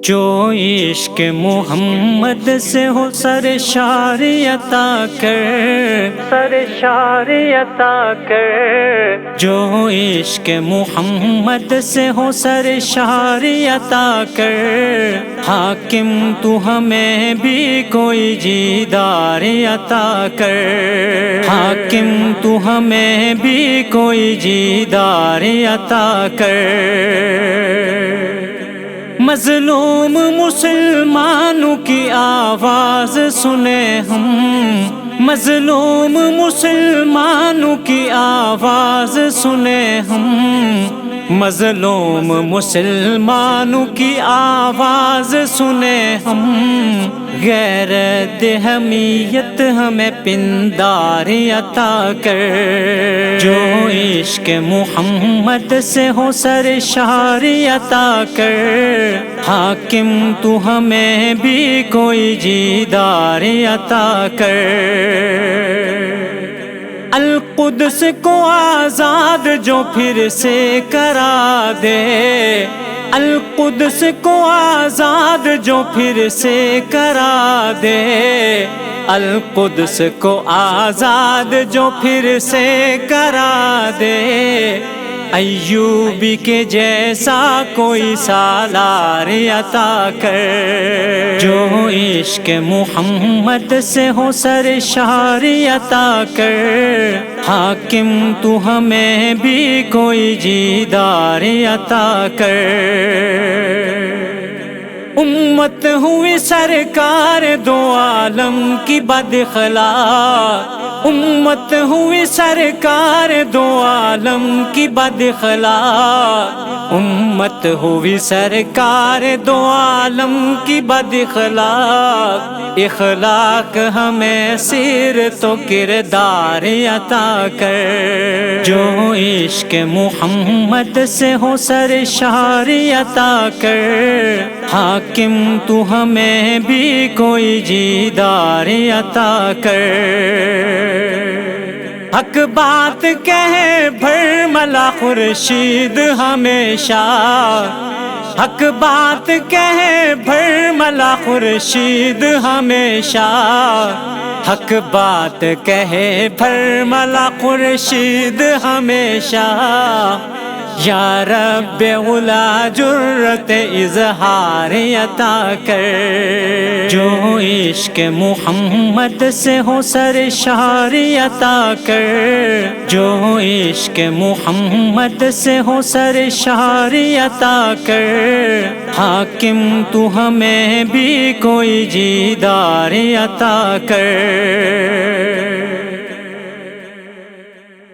جو عشق محمد سے ہو سرشار عطا کر، سرشار عطا کر، جو عشق محمد سے ہو سرشار عطا کر، حاکم تو ہمیں بھی کوئی جیدار عطا کر، حاکم تو ہمیں بھی کوئی جیدار عطا کر۔ مظلوم مسلمانوں کی آواز سنیں ہم، مظلوم مسلمانوں کی آواز سنیں ہم، مظلوم مسلمانوں کی آواز سنیں ہم، غیرت حمیت ہمیں پندار عطا کر، جو عشق محمد سے ہو سرشار عطا کر، حاکم تو ہمیں بھی کوئی جیدار عطا کر۔ القدس کو آزاد جو پھر سے کرا دے، القدس کو آزاد جو پھر سے کرا دے، القدس کو آزاد جو پھر سے کرا دے، ایوب کے جیسا کوئی سالار عطا کر، جو عشق محمد سے ہو سرشار عطا کر، حاکم تو ہمیں بھی کوئی جیدار عطا کر۔ امت ہوئی سرکار دو عالم کی بد اخلاق، امت ہوئی سرکار دو عالم کی بد اخلاق، امت ہوئی سرکار دو عالم کی بد اخلاق، اخلاق ہمیں سیرت و کردار عطا کر، جو عشق محمد سے ہو سرشار عطا کر، حاکم تو ہمیں بھی کوئی جیدار عطا کر۔ حق بات کہے بھرملا خورشید ہمیشہ، حق بات کہے بھرملا خورشید ہمیشہ، حق بات کہے بھرملا خورشید ہمیشہ، یا رب اولا جرت اظہار عطا کر، جو عشق محمد سے ہو سرشار عطا کر، جو عشق محمد سے ہو سرشار عطا کر، حاکم تو ہمیں بھی کوئی جیدار عطا کر۔